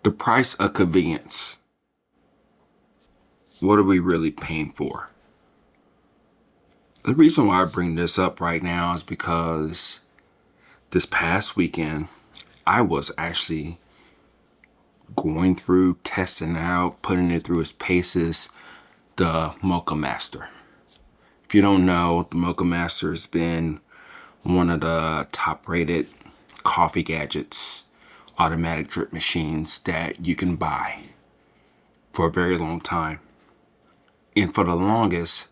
The price of convenience. What are we really paying for? The reason why I bring this up right now is because this past weekend, I was actually going through, testing out, putting it through its paces, the Mocha Master. If you don't know, the Mocha Master has been one of the top rated coffee gadgets, automatic drip machines that you can buy for a very long time. And for the longest,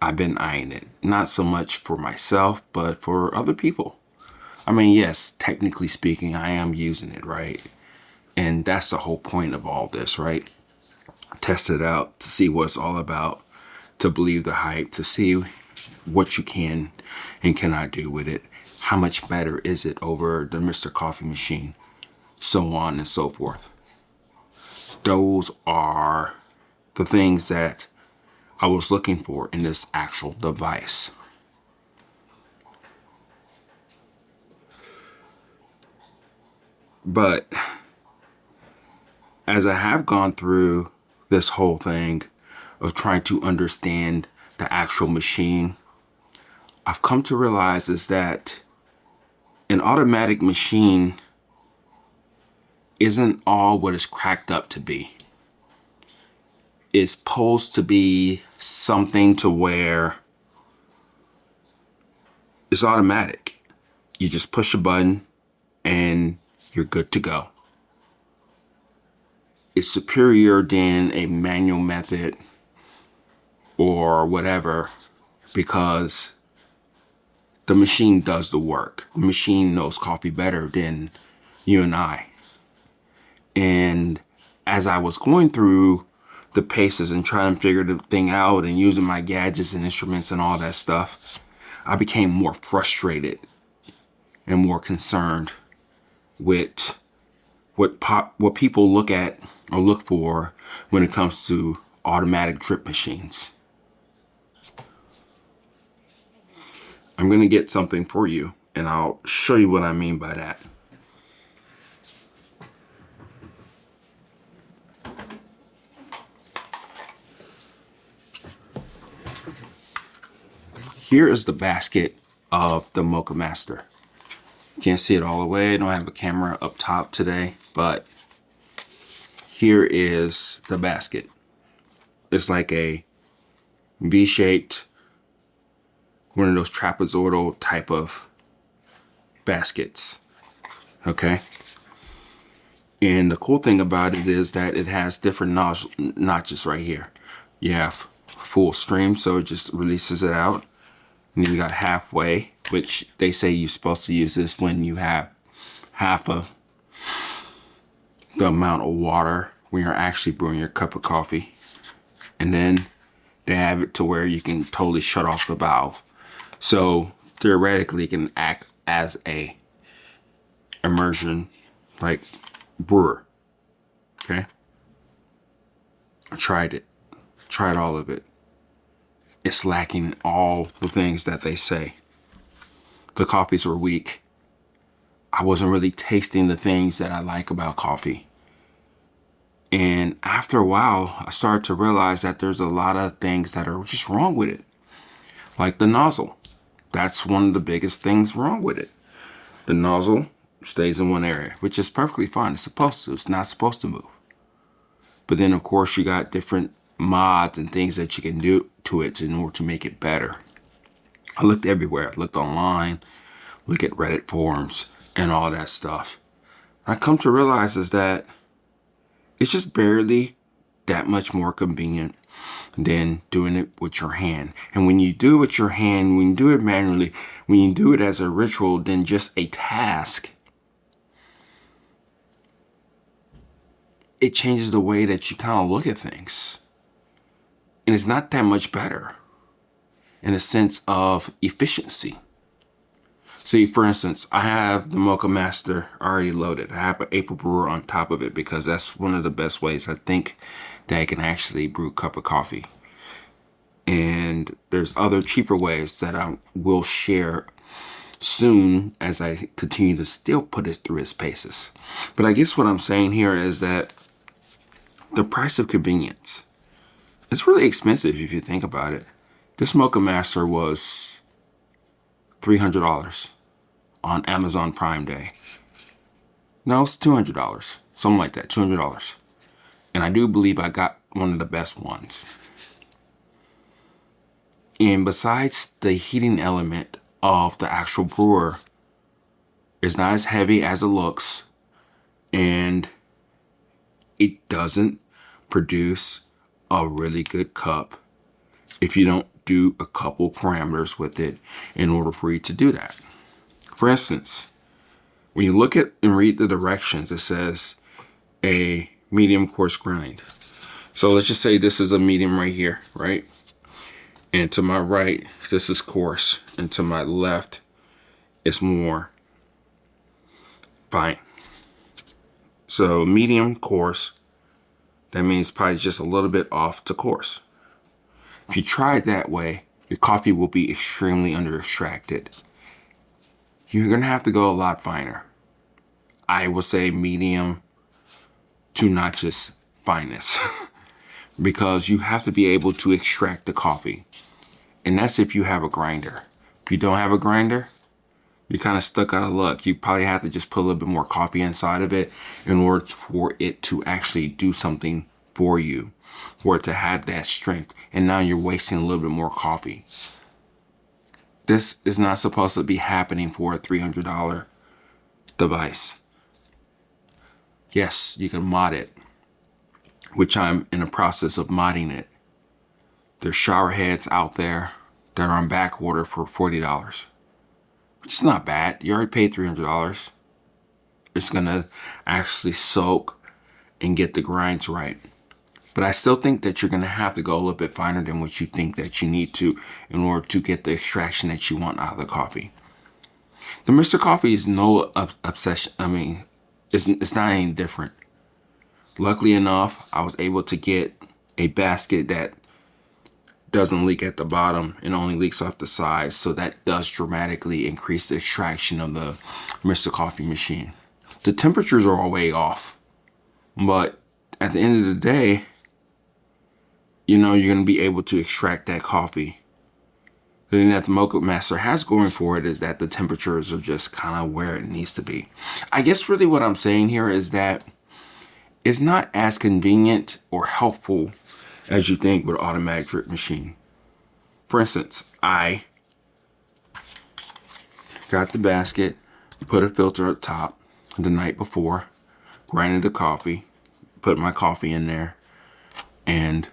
I've been eyeing it. Not so much for myself, but for other people. I mean, yes, technically speaking, I am using it, right? And that's the whole point of all this, right? Test it out to see what it's all about, to believe the hype, to see what you can and cannot do with it. How much better is it over the Mr. Coffee machine? So on and so forth. Those are the things that I was looking for in this actual device. But as I have gone through this whole thing of trying to understand the actual machine, I've come to realize is that an automatic machine isn't all what it's cracked up to be. It's supposed to be something to where it's automatic. You just push a button and you're good to go. It's superior than a manual method or whatever because the machine does the work. The machine knows coffee better than you and I. And as I was going through the paces and trying to figure the thing out and using my gadgets and instruments and all that stuff, I became more frustrated and more concerned with what people look at or look for when it comes to automatic drip machines. I'm going to get something for you and I'll show you what I mean by that. Here is the basket of the Mocha Master. Can't see it all the way. I don't have a camera up top today, but here is the basket. It's like a V-shaped, one of those trapezoidal type of baskets. Okay. And the cool thing about it is that it has different notches right here. You have full stream, so it just releases it out. And then you got halfway, which they say you're supposed to use this when you have half of the amount of water when you're actually brewing your cup of coffee. And then they have it to where you can totally shut off the valve. So theoretically it can act as a immersion like brewer. Okay. I tried it. Tried all of it. It's lacking in all the things that they say. The coffees were weak. I wasn't really tasting the things that I like about coffee. And after a while, I started to realize that there's a lot of things that are just wrong with it. Like the nozzle. That's one of the biggest things wrong with it. The nozzle stays in one area, which is perfectly fine. It's supposed to. It's not supposed to move. But then, of course, you got different mods and things that you can do to it in order to make it better. I looked everywhere. I looked online, look at Reddit forums and all that stuff. And I come to realize is that it's just barely that much more convenient than doing it with your hand. And when you do it with your hand, when you do it manually, when you do it as a ritual than just a task, it changes the way that you kind of look at things. And it's not that much better in a sense of efficiency. See, for instance, I have the Mocha Master already loaded. I have an April brewer on top of it because that's one of the best ways I think that I can actually brew a cup of coffee. And there's other cheaper ways that I will share soon as I continue to still put it through its paces. But I guess what I'm saying here is that the price of convenience, it's really expensive if you think about it. This Mocha Master was $300 on Amazon Prime Day. No, it's $200, something like that, $200. And I do believe I got one of the best ones. And besides the heating element of the actual brewer, it's not as heavy as it looks, and it doesn't produce a really good cup if you don't do a couple parameters with it in order for you to do that. For instance, when you look at and read the directions, it says a medium coarse grind. So let's just say this is a medium right here, right? And to my right, this is coarse, and to my left, it's more fine. So medium coarse, that means probably just a little bit off to coarse. If you try it that way, your coffee will be extremely under extracted. You're gonna have to go a lot finer. I will say medium to not just fineness, because you have to be able to extract the coffee. And that's if you have a grinder. If you don't have a grinder, you're kind of stuck out of luck. You probably have to just put a little bit more coffee inside of it in order for it to actually do something for you, for it to have that strength. And now you're wasting a little bit more coffee. This is not supposed to be happening for a $300 device. Yes, you can mod it, which I'm in the process of modding it. There's shower heads out there that are on back order for $40, which is not bad. You already paid $300. It's gonna actually soak and get the grinds right. But I still think that you're gonna have to go a little bit finer than what you think that you need to in order to get the extraction that you want out of the coffee. The Mr. Coffee is no obsession. I mean, it's not any different. Luckily enough, I was able to get a basket that doesn't leak at the bottom and only leaks off the sides, so that does dramatically increase the extraction of the Mr. Coffee machine. The temperatures are all way off, but at the end of the day, you're going to be able to extract that coffee. The thing that the Mocha Master has going for it is that the temperatures are just kind of where it needs to be. I guess really what I'm saying here is that it's not as convenient or helpful as you think with an automatic drip machine. For instance, I got the basket, put a filter up top the night before, grinded the coffee, put my coffee in there, and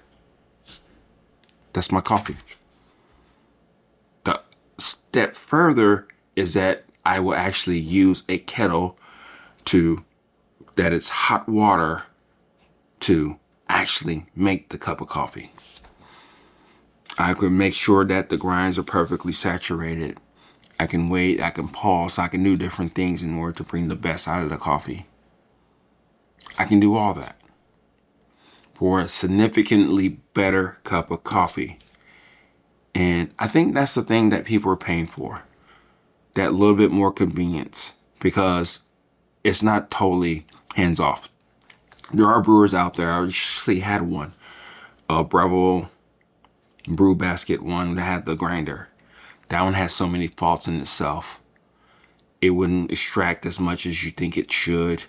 that's my coffee. The step further is that I will actually use a kettle that it's hot water to actually make the cup of coffee. I can make sure that the grinds are perfectly saturated. I can wait, I can pause, I can do different things in order to bring the best out of the coffee. I can do all that for a significantly better cup of coffee. And I think that's the thing that people are paying for. That little bit more convenience, because it's not totally hands off. There are brewers out there. I actually had one, a Breville brew basket one that had the grinder. That one has so many faults in itself. It wouldn't extract as much as you think it should.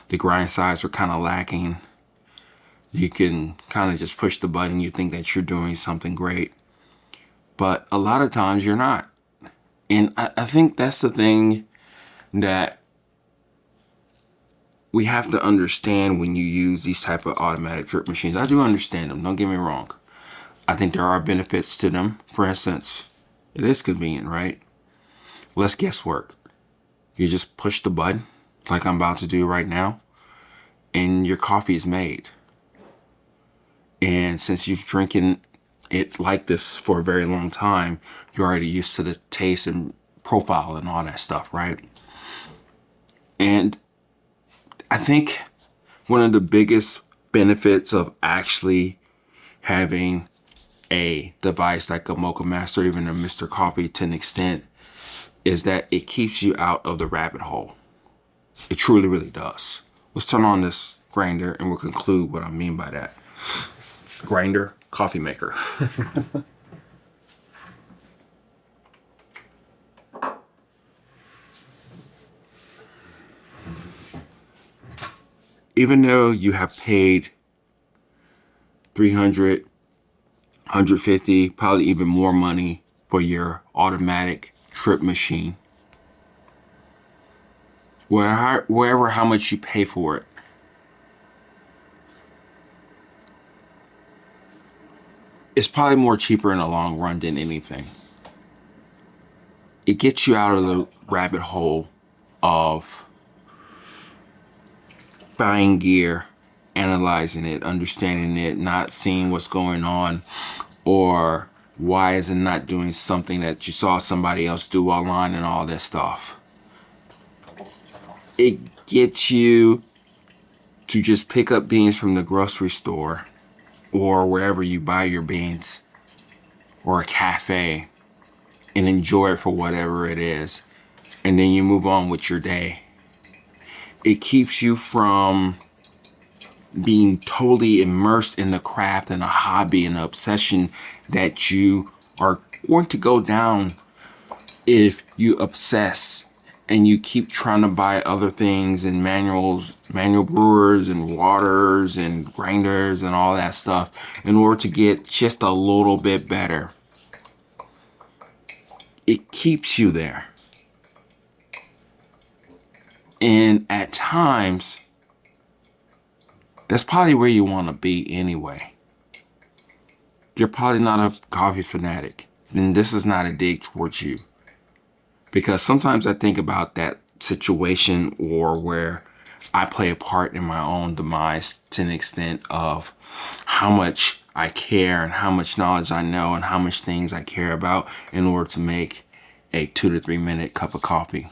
The grind size are kind of lacking. You can kind of just push the button. You think that you're doing something great, but a lot of times you're not. And I think that's the thing that we have to understand when you use these type of automatic drip machines. I do understand them, don't get me wrong. I think there are benefits to them. For instance, it is convenient, right? Less guesswork. You just push the button like I'm about to do right now, and your coffee is made. And since you've drinking it like this for a very long time, you're already used to the taste and profile and all that stuff, right? And I think one of the biggest benefits of actually having a device like a Mocha Master, even a Mr. Coffee to an extent, is that it keeps you out of the rabbit hole. It truly, really does. Let's turn on this grinder and we'll conclude what I mean by that. Grinder, coffee maker. Even though you have paid $300, $150, probably even more money for your automatic drip machine, wherever how much you pay for it, it's probably more cheaper in the long run than anything. It gets you out of the rabbit hole of buying gear, analyzing it, understanding it, not seeing what's going on, or why is it not doing something that you saw somebody else do online and all this stuff. It gets you to just pick up beans from the grocery store or wherever you buy your beans, or a cafe, and enjoy it for whatever it is, and then you move on with your day. It keeps you from being totally immersed in the craft and a hobby and an obsession that you are going to go down if you obsess and you keep trying to buy other things and manual brewers and waters and grinders and all that stuff in order to get just a little bit better. It keeps you there. And at times, that's probably where you want to be anyway. You're probably not a coffee fanatic, and this is not a dig towards you. Because sometimes I think about that situation, or where I play a part in my own demise to an extent of how much I care and how much knowledge I know and how much things I care about in order to make a 2 to 3 minute cup of coffee.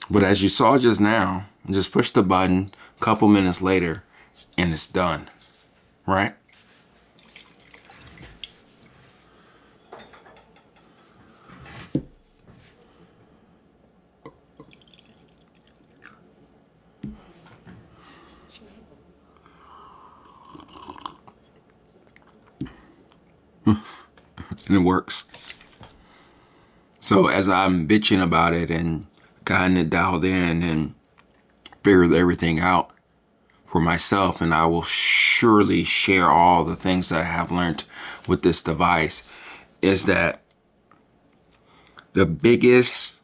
But as you saw just now, just push the button a couple minutes later and it's done, right? And it works. So as I'm bitching about it and gotten it dialed in and figured everything out for myself, and I will surely share all the things that I have learned with this device, is that the biggest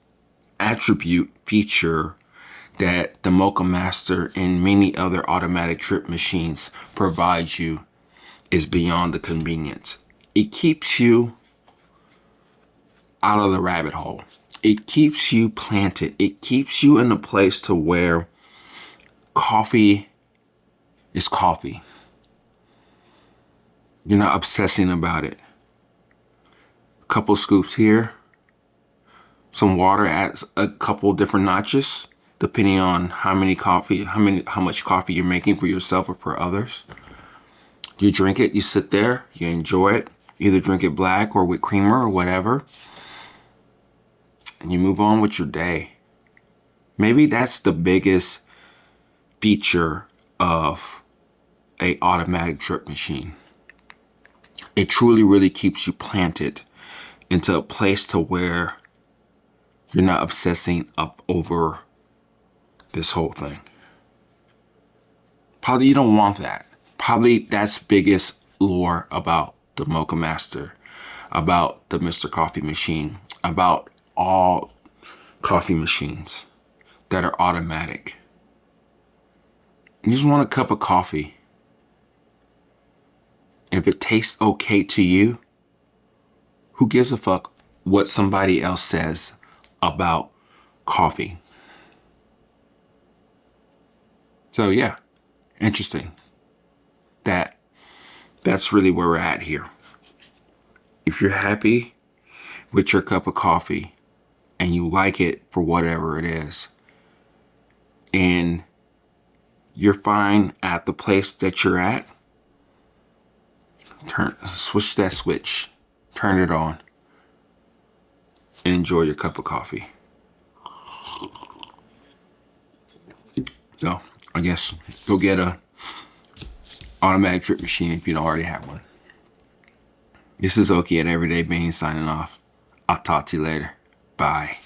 attribute feature that the Mocha Master and many other automatic drip machines provide you is beyond the convenience. It keeps you out of the rabbit hole. It keeps you planted. It keeps you in a place to where coffee is coffee. You're not obsessing about it. A couple scoops here, some water at a couple different notches, depending on how much coffee you're making for yourself or for others. You drink it, you sit there, you enjoy it. Either drink it black or with creamer or whatever. And you move on with your day. Maybe that's the biggest feature of a automatic drip machine. It truly, really keeps you planted into a place to where you're not obsessing up over this whole thing. Probably you don't want that. Probably that's biggest lore about the Mocha Master, about the Mr. Coffee machine, about all coffee machines that are automatic. You just want a cup of coffee. And if it tastes okay to you, who gives a fuck what somebody else says about coffee? So yeah, interesting. That's really where we're at here. If you're happy with your cup of coffee and you like it for whatever it is, and you're fine at the place that you're at, switch that switch, turn it on. and enjoy your cup of coffee. So I guess go get a automatic drip machine if you don't already have one. This is Oki at Everyday Beans signing off. I'll talk to you later. Bye.